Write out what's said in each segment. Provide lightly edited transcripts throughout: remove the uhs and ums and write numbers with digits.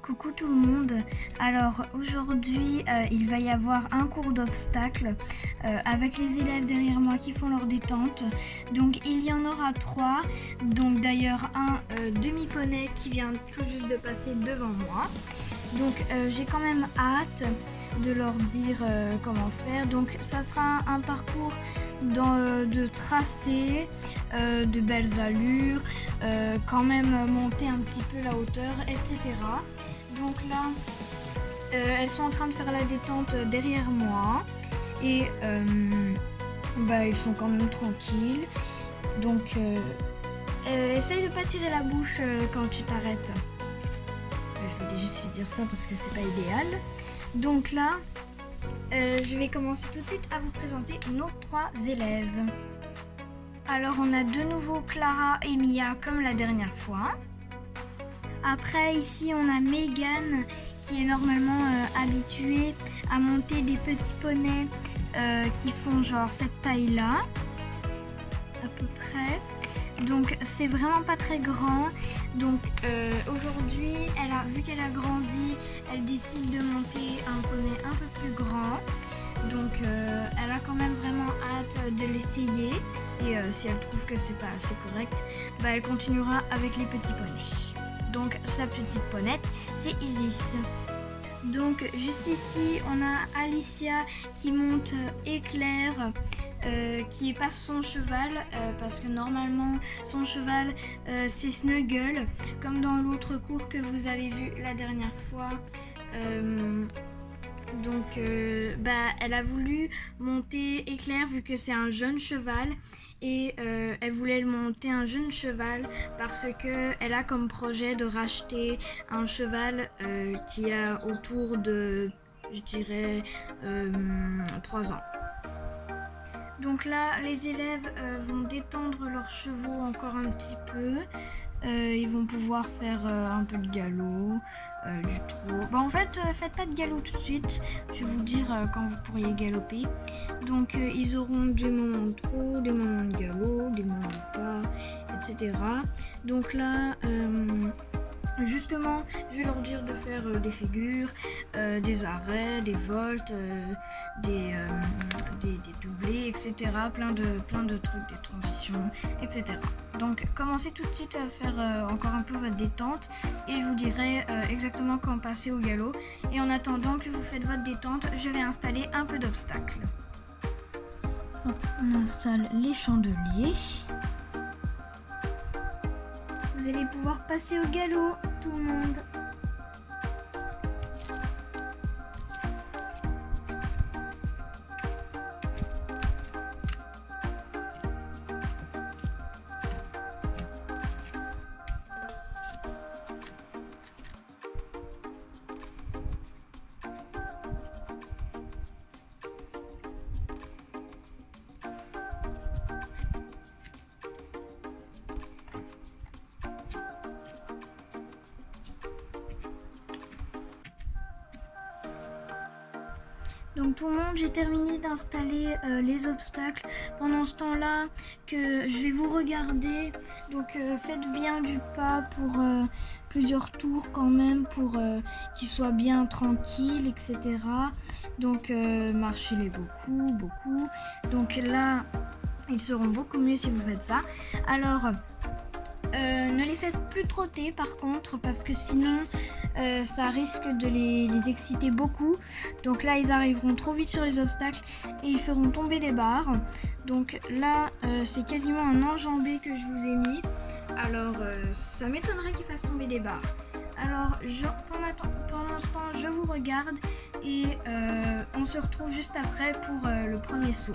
Coucou tout le monde. Alors aujourd'hui il va y avoir un cours d'obstacles avec les élèves derrière moi qui font leur détente. Donc il y en aura 3. Donc d'ailleurs un demi-poney qui vient tout juste de passer devant moi. Donc j'ai quand même hâte de leur dire comment faire. Donc ça sera un parcours de tracé, de belles allures, quand même monter un petit peu la hauteur, etc. Donc là, elles sont en train de faire la détente derrière moi et ils sont quand même tranquilles. Donc essaye de pas tirer la bouche quand tu t'arrêtes. Je voulais juste dire ça parce que c'est pas idéal. Donc là, je vais commencer tout de suite à vous présenter nos 3 élèves. Alors on a de nouveau Clara et Mia comme la dernière fois. Après ici on a Megan qui est normalement habituée à monter des petits poneys qui font genre cette taille là à peu près. Donc c'est vraiment pas très grand. Donc aujourd'hui vu qu'elle a grandi, elle décide de monter un poney un peu plus grand. Donc elle a quand même vraiment hâte de l'essayer et si elle trouve que c'est pas assez correct, elle continuera avec les petits poneys. Donc sa petite ponette, c'est Isis. Donc juste ici on a Alicia qui monte Éclair, qui est pas son cheval parce que normalement son cheval c'est Snuggle comme dans l'autre cours que vous avez vu la dernière fois. Donc elle a voulu monter Éclair vu que c'est un jeune cheval et elle voulait monter un jeune cheval parce que elle a comme projet de racheter un cheval qui a autour de, je dirais, 3 ans. Donc là, les élèves vont détendre leurs chevaux encore un petit peu. Ils vont pouvoir faire un peu de galop, du trot. En fait, faites pas de galop tout de suite. Je vais vous dire quand vous pourriez galoper. Donc ils auront des moments de trot, des moments de galop, des moments de pas, etc. Donc là, justement, je vais leur dire de faire des figures, des arrêts, des volts, des doublés, etc. Plein de trucs, des transitions, etc. Donc commencez tout de suite à faire encore un peu votre détente et je vous dirai exactement quand passer au galop. Et en attendant que vous faites votre détente, je vais installer un peu d'obstacles. On installe les chandeliers. Vous allez pouvoir passer au galop, tout le monde. Donc tout le monde, j'ai terminé d'installer les obstacles. Pendant ce temps-là, que je vais vous regarder. Donc faites bien du pas pour plusieurs tours quand même, pour qu'ils soient bien tranquilles, etc. Donc marchez-les beaucoup. Donc là, ils seront beaucoup mieux si vous faites ça. Alors, ne les faites plus trotter par contre, parce que sinon ça risque de les exciter beaucoup. Donc là ils arriveront trop vite sur les obstacles et ils feront tomber des barres. Donc là c'est quasiment un enjambé que je vous ai mis. Alors ça m'étonnerait qu'ils fassent tomber des barres. Alors pendant ce temps je vous regarde et on se retrouve juste après pour le premier saut.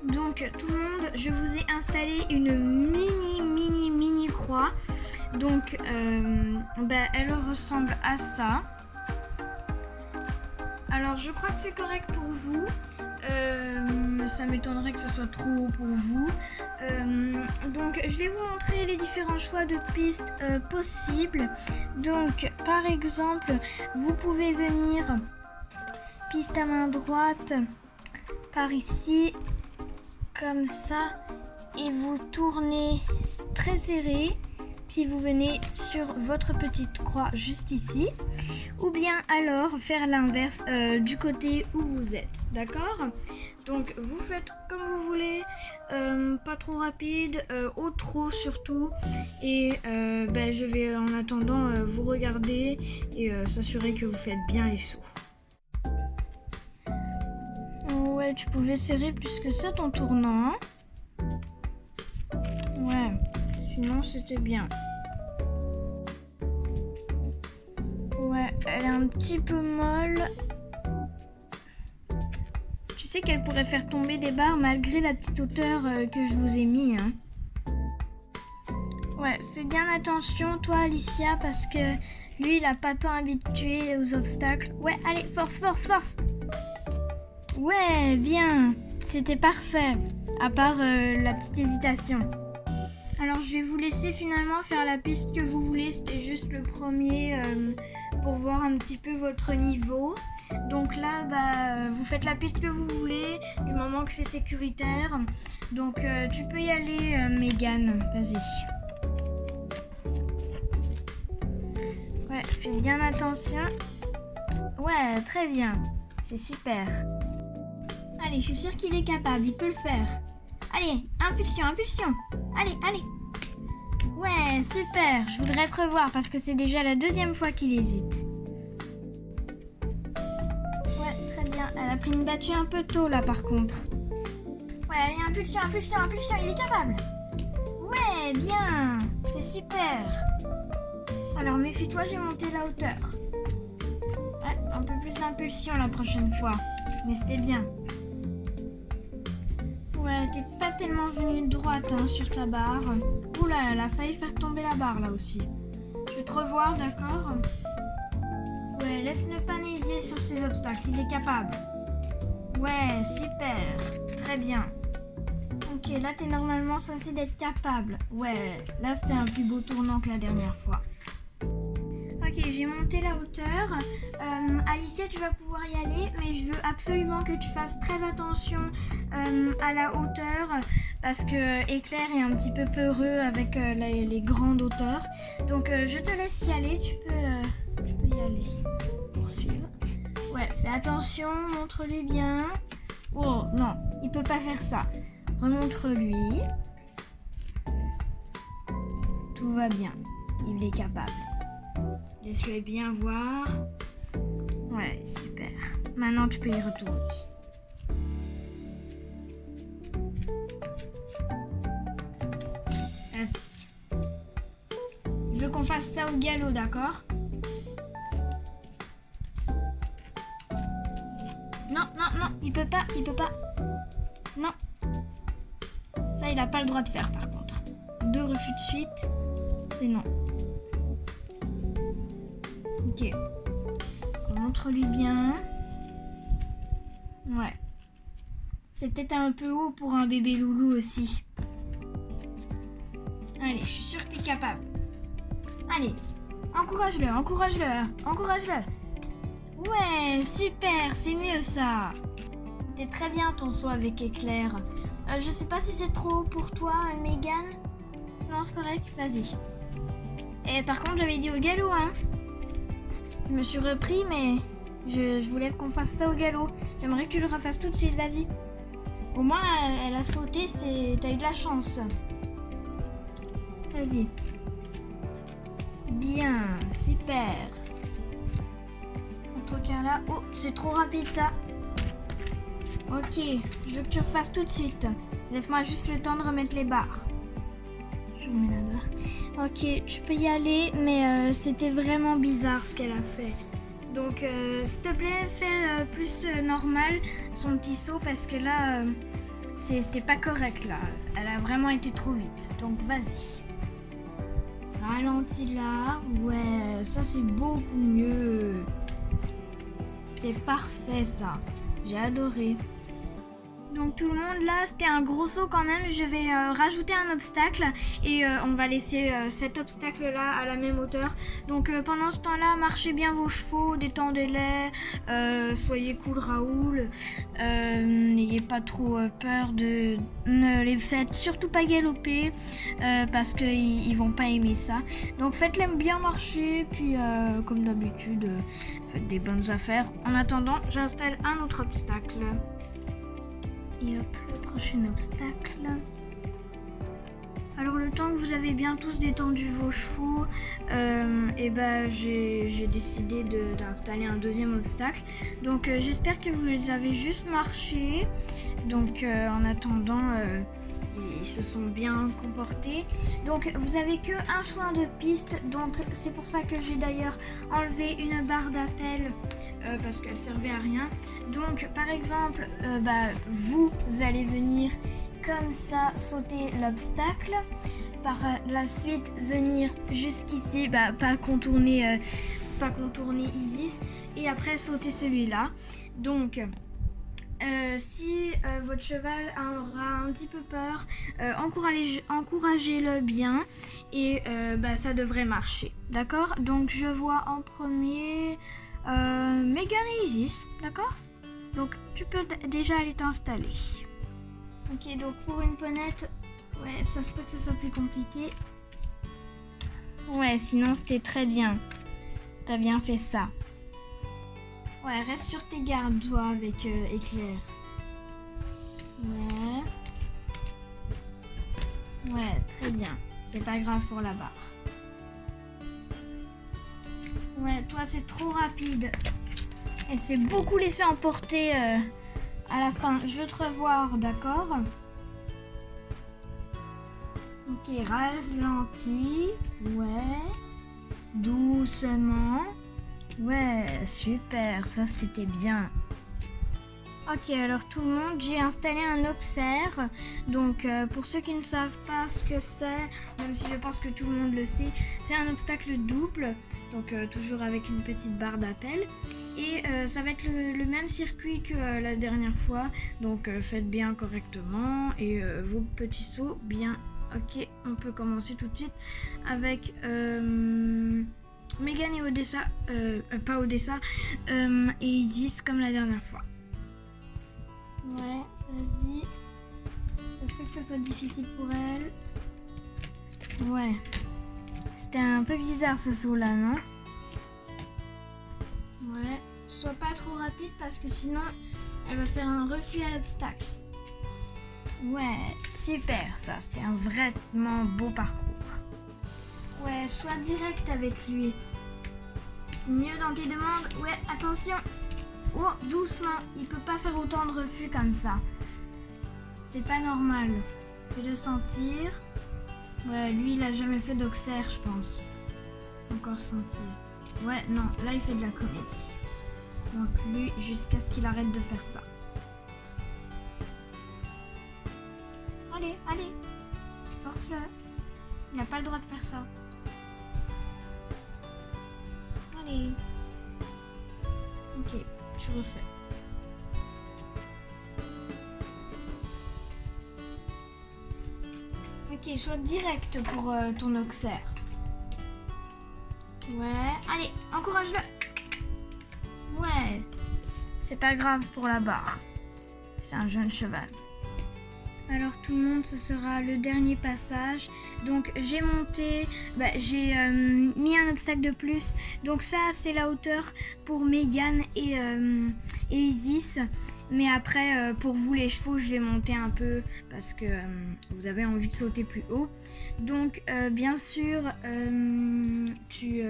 Donc tout le monde, je vous ai installé une mini croix. Donc elle ressemble à ça. Alors je crois que c'est correct pour vous. Ça m'étonnerait que ce soit trop haut pour vous. Donc je vais vous montrer les différents choix de pistes possibles. Donc par exemple, vous pouvez venir piste à main droite par ici, comme ça, et vous tournez très serré, si vous venez sur votre petite croix juste ici, ou bien alors faire l'inverse du côté où vous êtes, d'accord? Donc vous faites comme vous voulez, pas trop rapide, ou trop surtout, et je vais en attendant vous regarder et s'assurer que vous faites bien les sauts. Ouais, tu pouvais serrer plus que ça ton tournant, hein? Ouais, sinon c'était bien. Ouais, elle est un petit peu molle. Tu sais qu'elle pourrait faire tomber des barres malgré la petite hauteur que je vous ai mis, hein. Ouais, fais bien attention toi Alicia, parce que lui il a pas tant habitué aux obstacles. Ouais, allez, force, force, force. Ouais, bien, c'était parfait, à part la petite hésitation. Alors je vais vous laisser finalement faire la piste que vous voulez, c'était juste le premier pour voir un petit peu votre niveau. Donc là, vous faites la piste que vous voulez, du moment que c'est sécuritaire. Donc tu peux y aller Megan, vas-y. Ouais, fais bien attention. Ouais, très bien, c'est super. Allez, je suis sûre qu'il est capable, il peut le faire. Allez, impulsion, impulsion. Allez, allez. Ouais, super. Je voudrais te revoir parce que c'est déjà la deuxième fois qu'il hésite. Ouais, très bien. Elle a pris une battue un peu tôt là par contre. Ouais, allez, impulsion, impulsion, impulsion. Il est capable. Ouais, bien. C'est super. Alors méfie-toi, j'ai monté la hauteur. Ouais, un peu plus d'impulsion la prochaine fois. Mais c'était bien. Ouais, t'es pas tellement venue droite sur ta barre. Oula, elle a failli faire tomber la barre là aussi. Je vais te revoir, d'accord? Ouais, laisse-le pas niaiser sur ces obstacles, il est capable. Ouais, super, très bien. Ok, là t'es normalement censé d'être capable. Ouais, là c'était un plus beau tournant que la dernière fois. Ok, j'ai monté la hauteur. Alicia, tu vas pouvoir y aller, mais je veux absolument que tu fasses très attention à la hauteur parce que Éclair est un petit peu peureux avec les grandes hauteurs. Donc, je te laisse y aller. Tu peux y aller. Poursuivre. Ouais, fais attention, montre-lui bien. Oh, non, il peut pas faire ça. Remontre-lui. Tout va bien. Il est capable. Laisse-le bien voir. Ouais, super. Maintenant, tu peux y retourner. Vas-y. Je veux qu'on fasse ça au galop, d'accord? Non, non, non, il peut pas, il peut pas. Non. Ça, il n'a pas le droit de faire, par contre. 2 refus de suite, c'est non. Ok. Montre-lui bien. Ouais. C'est peut-être un peu haut pour un bébé loulou aussi. Allez, je suis sûre que tu es capable. Allez, encourage-le, encourage-le, encourage-le. Ouais, super, c'est mieux ça. C'était très bien ton saut avec Éclair. Je sais pas si c'est trop haut pour toi, Megan. Non, c'est correct, vas-y. Et par contre, j'avais dit au galop, hein. Je me suis repris, mais je voulais qu'on fasse ça au galop. J'aimerais que tu le refasses tout de suite, vas-y. Au moins, elle a sauté, t'as eu de la chance. Vas-y. Bien, super. En tout cas là... Oh, c'est trop rapide ça. Ok, je veux que tu refasses tout de suite. Laisse-moi juste le temps de remettre les barres. Je remets la barre. Ok, tu peux y aller, mais c'était vraiment bizarre ce qu'elle a fait. Donc, s'il te plaît, fais plus normal son petit saut parce que là, c'était pas correct là. Elle a vraiment été trop vite. Donc, vas-y. Ralentis là. Ouais, ça c'est beaucoup mieux. C'était parfait ça. J'ai adoré. Donc tout le monde là, c'était un gros saut quand même. Je vais rajouter un obstacle et on va laisser cet obstacle là à la même hauteur. Donc pendant ce temps-là, marchez bien vos chevaux, détendez-les, soyez cool Raoul. N'ayez pas trop peur ne les faites surtout pas galoper parce qu'ils vont pas aimer ça. Donc faites-les bien marcher, puis comme d'habitude, faites des bonnes affaires. En attendant, j'installe un autre obstacle. Et hop, le prochain obstacle. Alors le temps que vous avez bien tous détendu vos chevaux, et ben j'ai décidé d'installer un deuxième obstacle. Donc j'espère que vous les avez juste marché. Donc en attendant, ils se sont bien comportés. Donc vous avez que un choix de piste. Donc c'est pour ça que j'ai d'ailleurs enlevé une barre d'appel. Parce qu'elle servait à rien. Donc par exemple, vous allez venir comme ça sauter l'obstacle. Par la suite venir jusqu'ici, pas contourner Isis, et après sauter celui-là. Donc si votre cheval aura un petit peu peur, encouragez-le bien et ça devrait marcher. D'accord? Donc je vois en premier Megan et Isis, d'accord? Donc tu peux déjà aller t'installer. Ok, donc pour une ponette, ouais, ça se peut que ce soit plus compliqué. Ouais, sinon c'était très bien. T'as bien fait ça. Ouais, reste sur tes gardes, toi, avec Éclair. Ouais. Ouais, très bien. C'est pas grave pour la barre. Ouais, toi c'est trop rapide. Elle s'est beaucoup laissée emporter à la fin. Je veux te revoir, d'accord? Ok, ralentis. Ouais. Doucement. Ouais, super, ça c'était bien. Ok, alors tout le monde, j'ai installé un Auxerre. Donc pour ceux qui ne savent pas ce que c'est, même si je pense que tout le monde le sait, c'est un obstacle double. Donc toujours avec une petite barre d'appel. Et ça va être le même circuit que la dernière fois. Donc faites bien correctement et vos petits sauts bien. Ok, on peut commencer tout de suite avec Megan et Odessa, pas Odessa, et Isis comme la dernière fois. Ouais, vas-y. J'espère que ça soit difficile pour elle. Ouais. C'était un peu bizarre ce saut-là, non? Ouais. Sois pas trop rapide parce que sinon, elle va faire un refus à l'obstacle. Ouais, super ça. C'était un vraiment beau parcours. Ouais, sois direct avec lui. Mieux dans tes demandes. Ouais, attention. Oh, doucement. Il peut pas faire autant de refus comme ça. C'est pas normal. Fais-le sentir. Ouais, lui, il a jamais fait d'Auxerre, je pense. Encore sentir. Ouais, non, là, il fait de la comédie. Donc lui, jusqu'à ce qu'il arrête de faire ça. Allez, allez. Force-le. Il n'a pas le droit de faire ça. Allez. Ok, tu refais. Ok, sois direct pour ton Auxerre. Ouais, allez, encourage-le. Ouais, c'est pas grave pour la barre. C'est un jeune cheval. Alors tout le monde, ce sera le dernier passage. Donc j'ai monté, j'ai mis un obstacle de plus. Donc ça c'est la hauteur pour Megan et Isis. Mais après pour vous les chevaux, je vais monter un peu parce que vous avez envie de sauter plus haut. Donc bien sûr tu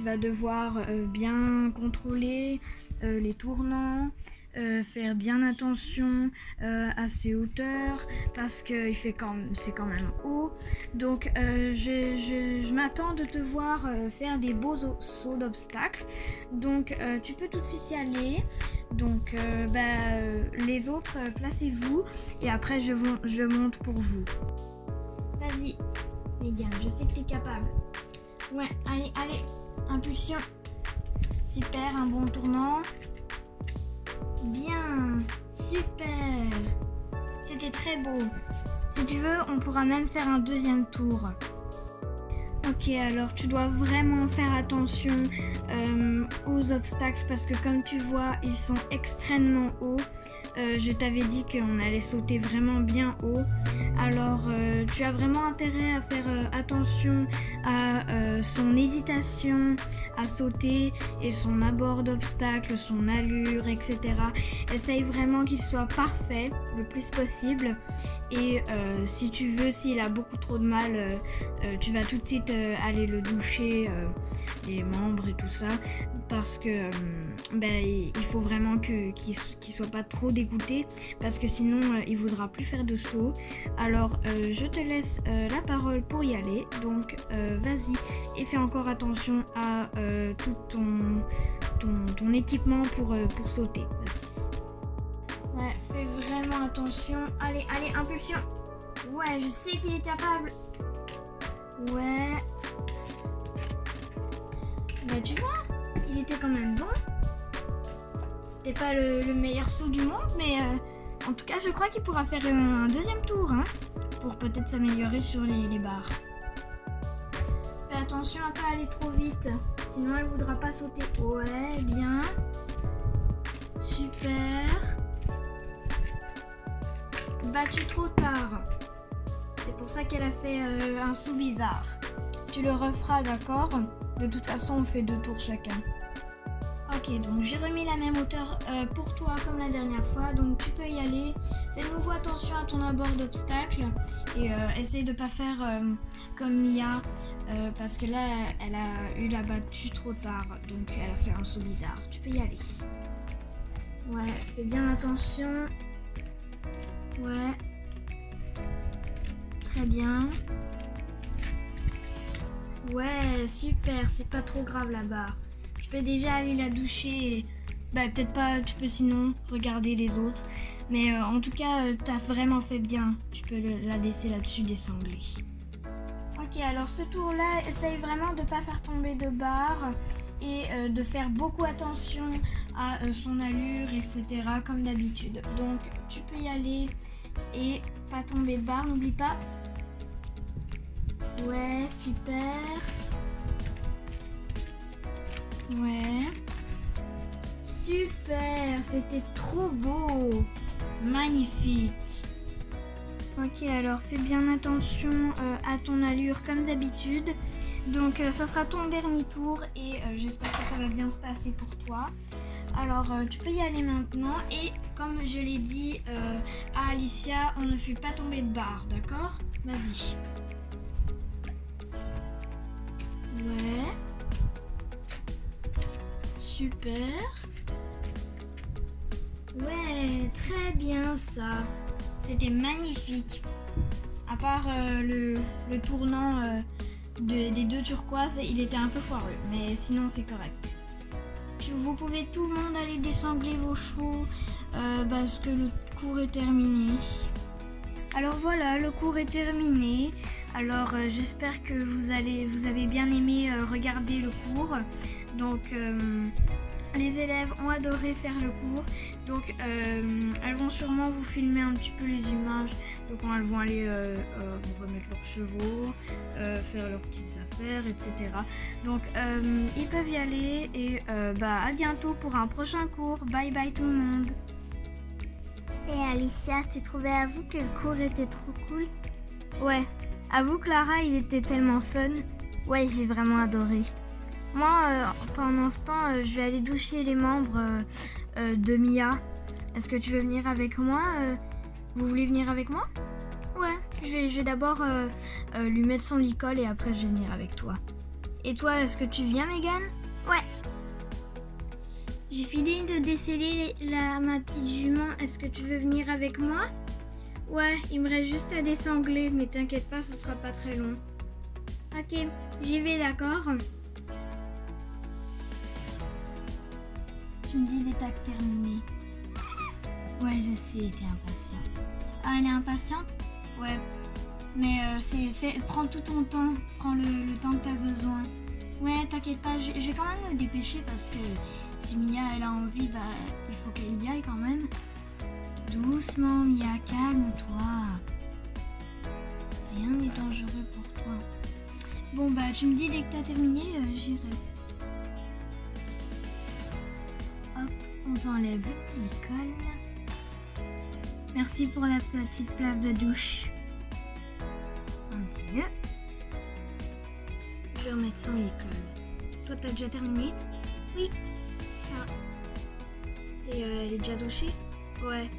vas devoir bien contrôler les tournants. Faire bien attention à ses hauteurs parce que c'est quand même haut. Donc je m'attends de te voir faire des beaux sauts d'obstacles. Donc tu peux tout de suite y aller. Donc les autres placez-vous et après je monte pour vous. Vas-y Megan, je sais que tu es capable. Ouais, allez, impulsion. Super, un bon tournant. Bien, super. C'était très beau. Si tu veux, on pourra même faire un deuxième tour. Ok, alors tu dois vraiment faire attention aux obstacles parce que comme tu vois, ils sont extrêmement hauts. Je t'avais dit qu'on allait sauter vraiment bien haut. Alors tu as vraiment intérêt à faire attention à son hésitation à sauter et son abord d'obstacle, son allure, etc. Essaye vraiment qu'il soit parfait le plus possible. Et si tu veux, s'il a beaucoup trop de mal, tu vas tout de suite aller le doucher, les membres et tout ça, parce que il faut vraiment qu'il soit pas trop dégoûté, parce que sinon il voudra plus faire de saut. Alors je te laisse la parole pour y aller, donc vas-y et fais encore attention à tout ton équipement pour sauter. Vas-y. Ouais, fais vraiment attention. Allez, impulsion. Ouais, je sais qu'il est capable. Ouais. Bah tu vois, il était quand même bon. C'était pas le meilleur saut du monde, mais en tout cas je crois qu'il pourra faire un deuxième tour, hein, pour peut-être s'améliorer sur les barres. Fais attention à pas aller trop vite, sinon elle voudra pas sauter. Ouais, bien. Super. Battu trop tard. C'est pour ça qu'elle a fait un saut bizarre. Tu le referas, d'accord ? De toute façon, on fait 2 tours chacun. Ok, donc j'ai remis la même hauteur pour toi comme la dernière fois, donc tu peux y aller. Fais de nouveau attention à ton abord d'obstacle et essaye de pas faire comme Mia, parce que là, elle a eu la battue trop tard, donc elle a fait un saut bizarre. Tu peux y aller. Ouais, fais bien attention. Ouais. Très bien. Ouais, super, c'est pas trop grave la barre. Tu peux déjà aller la doucher et... peut-être pas, tu peux sinon regarder les autres. Mais en tout cas, t'as vraiment fait bien. Tu peux la laisser là-dessus désangler. Ok, alors ce tour-là, essaye vraiment de pas faire tomber de barre et de faire beaucoup attention à son allure, etc. comme d'habitude. Donc, tu peux y aller et pas tomber de barre, n'oublie pas. Ouais, super. Ouais. Super, c'était trop beau. Magnifique. Ok, alors fais bien attention à ton allure comme d'habitude. Donc ça sera ton dernier tour et j'espère que ça va bien se passer pour toi. Alors tu peux y aller maintenant et comme je l'ai dit à Alicia, on ne fait pas tomber de barre, d'accord ? Vas-y. Ouais. Super. Ouais, très bien ça. C'était magnifique. À part le tournant des 2 turquoises, il était un peu foireux, mais sinon c'est correct. Vous pouvez tout le monde aller désangler vos chevaux parce que le cours est terminé. Alors voilà, le cours est terminé. Alors j'espère que vous avez bien aimé regarder le cours. Donc les élèves ont adoré faire le cours. Donc elles vont sûrement vous filmer un petit peu les images. Donc elles vont aller remettre leurs chevaux, faire leurs petites affaires, etc. Donc ils peuvent y aller et à bientôt pour un prochain cours. Bye bye tout le monde. Et Alicia, tu trouvais à vous que le cours était trop cool ? Ouais, avoue Clara, il était tellement fun. Ouais, j'ai vraiment adoré. Moi, pendant ce temps, je vais aller doucher les membres de Mia. Est-ce que tu veux venir avec moi ? Vous voulez venir avec moi ? Ouais, je vais d'abord lui mettre son licol et après je vais venir avec toi. Et toi, est-ce que tu viens, Megan ? Ouais. J'ai fini de déceler ma petite jument. Est-ce que tu veux venir avec moi ? Ouais, il me reste juste à désangler, mais t'inquiète pas, ce sera pas très long. Ok, j'y vais, d'accord ? Tu me dis l'état terminé. Ouais, je sais, t'es impatiente. Ah, elle est impatiente ? Ouais. Mais prends tout ton temps. Prends le temps que t'as besoin. Ouais, t'inquiète pas, je vais quand même me dépêcher parce que si Mia elle a envie, il faut qu'elle y aille quand même. Doucement, Mia, calme-toi. Rien n'est dangereux pour toi. Bon, bah, tu me dis dès que t'as terminé, j'irai. Hop, on t'enlève le silicone. Merci pour la petite place de douche. Un petit mieux. Je vais remettre son école. Toi, t'as déjà terminé? Oui. Ah. Et elle est déjà douchée? Ouais.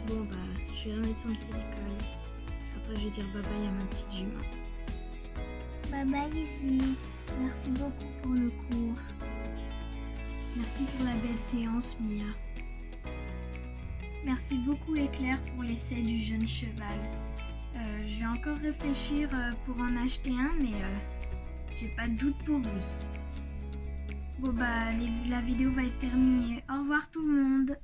Bon, bah, je vais remettre son petit école. Après, je vais dire bye bye à ma petite jument. Bye bye Isis. Merci beaucoup pour le cours. Merci pour la belle séance, Mia. Merci beaucoup, Éclair, pour l'essai du jeune cheval. Je vais encore réfléchir pour en acheter un, mais j'ai pas de doute pour lui. Bon, bah, la vidéo va être terminée. Au revoir tout le monde.